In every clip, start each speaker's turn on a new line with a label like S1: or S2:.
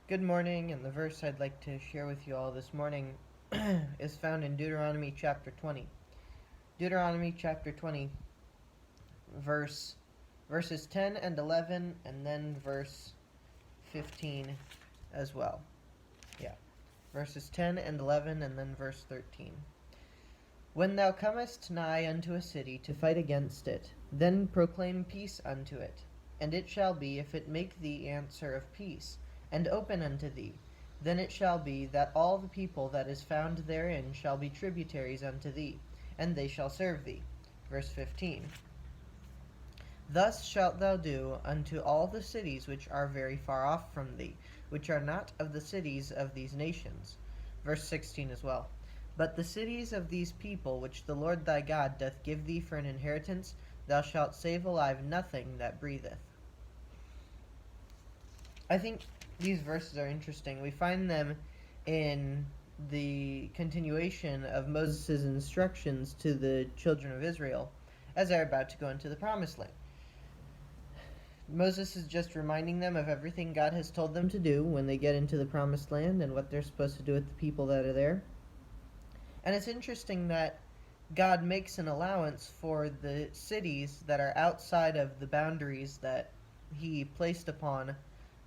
S1: Good morning, and the verse I'd like to share with you all this morning is found in Deuteronomy chapter 20. Deuteronomy chapter 20, verses 10 and 11, and then verse 15 as well. Yeah, verses 10 and 11, and then verse 13. When thou comest nigh unto a city to fight against it, then proclaim peace unto it. And it shall be, if it make thee answer of peace, and open unto thee, then it shall be that all the people that is found therein shall be tributaries unto thee, and they shall serve thee. Verse 15. Thus shalt thou do unto all the cities which are very far off from thee, which are not of the cities of these nations. Verse 16 as well. But the cities of these people which the Lord thy God doth give thee for an inheritance, thou shalt save alive nothing that breatheth. I think these verses are interesting. We find them in the continuation of Moses' instructions to the children of Israel as they're about to go into the promised land. Moses is just reminding them of everything God has told them to do when they get into the promised land and what they're supposed to do with the people that are there. And it's interesting that God makes an allowance for the cities that are outside of the boundaries that he placed upon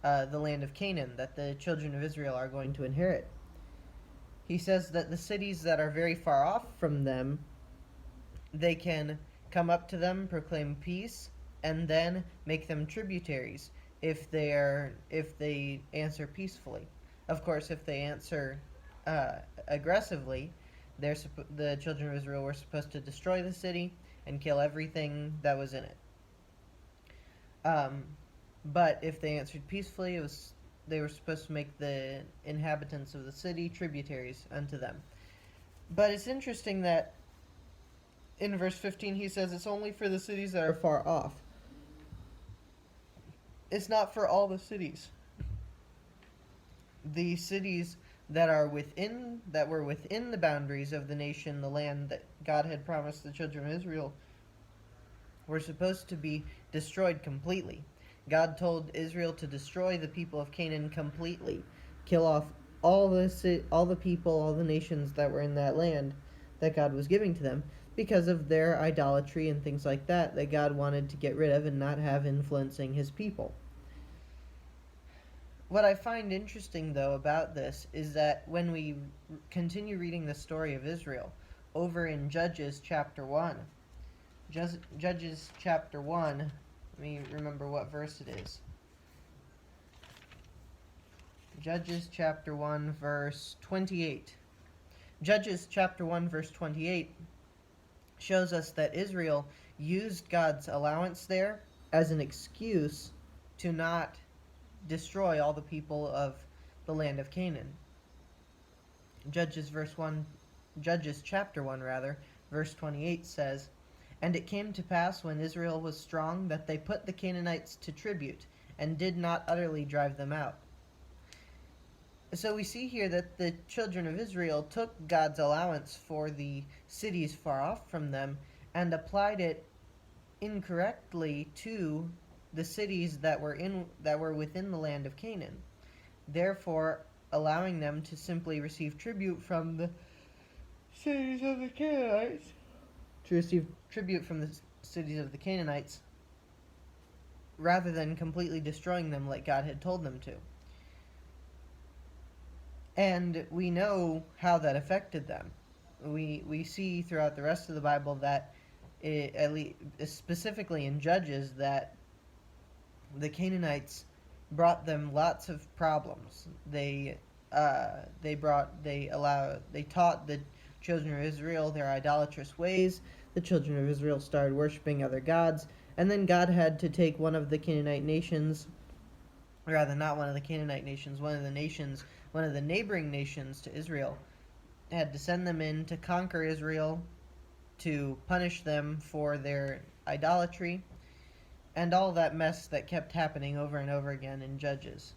S1: the land of Canaan that the children of Israel are going to inherit. He says that the cities that are very far off from them, they can come up to them, proclaim peace, and then make them tributaries if they answer peacefully. Of course, if they answer aggressively, the children of Israel were supposed to destroy the city and kill everything that was in it. But if they answered peacefully, they were supposed to make the inhabitants of the city tributaries unto them. But it's interesting that in verse 15 he says it's only for the cities that are far off. It's not for all the cities. The cities that were within the boundaries of the nation, the land that God had promised the children of Israel, were supposed to be destroyed completely. God told Israel to destroy the people of Canaan completely, kill off all the people, all the nations that were in that land that God was giving to them, because of their idolatry and things like that God wanted to get rid of and not have influencing his people. What I find interesting, though, about this is that when we continue reading the story of Israel over in Judges chapter 1, Judges chapter 1, let me remember what verse it is. Judges chapter 1, verse 28. Judges chapter 1, verse 28 shows us that Israel used God's allowance there as an excuse to not destroy all the people of the land of Canaan. Judges chapter 1 verse 28 says, "And it came to pass when Israel was strong that they put the Canaanites to tribute and did not utterly drive them out." So we see here that the children of Israel took God's allowance for the cities far off from them and applied it incorrectly to the cities that were within the land of Canaan, therefore allowing them to simply receive tribute from the cities of the Canaanites, rather than completely destroying them like God had told them to. And we know how that affected them. We see throughout the rest of the Bible that, at least specifically in Judges, that the Canaanites brought them lots of problems. They taught the children of Israel their idolatrous ways. The children of Israel started worshiping other gods, and then God had to take one of the Canaanite nations, or rather not one of the Canaanite nations, one of the neighboring nations to Israel, had to send them in to conquer Israel, to punish them for their idolatry, and all that mess that kept happening over and over again in Judges.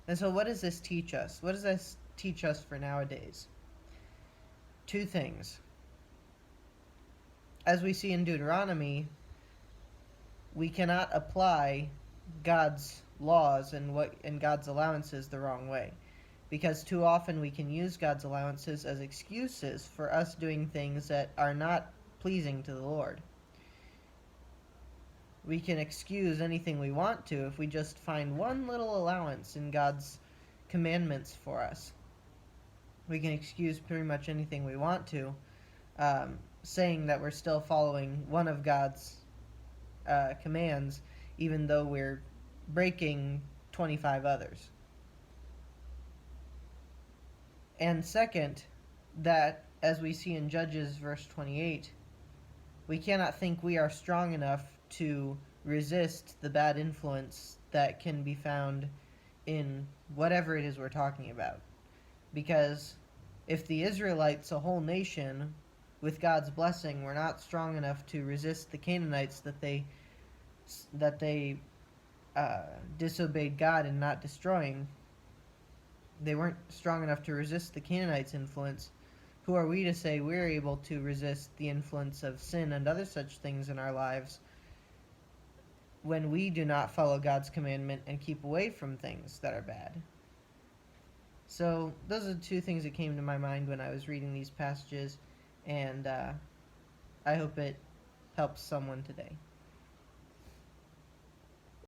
S1: And so what does this teach us? What does this teach us for nowadays? Two things. As we see in Deuteronomy, we cannot apply God's laws and God's allowances the wrong way. Because too often we can use God's allowances as excuses for us doing things that are not pleasing to the Lord. We can excuse anything we want to if we just find one little allowance in God's commandments for us. We can excuse pretty much anything we want to, saying that we're still following one of God's commands, even though we're breaking 25 others. And second, that as we see in Judges verse 28, we cannot think we are strong enough to resist the bad influence that can be found in whatever it is we're talking about. Because if the Israelites, a whole nation, with God's blessing, were not strong enough to resist the Canaanites that they disobeyed God in not destroying, they weren't strong enough to resist the Canaanites' influence. Who are we to say we're able to resist the influence of sin and other such things in our lives when we do not follow God's commandment and keep away from things that are bad? So those are the two things that came to my mind when I was reading these passages, and I hope it helps someone today.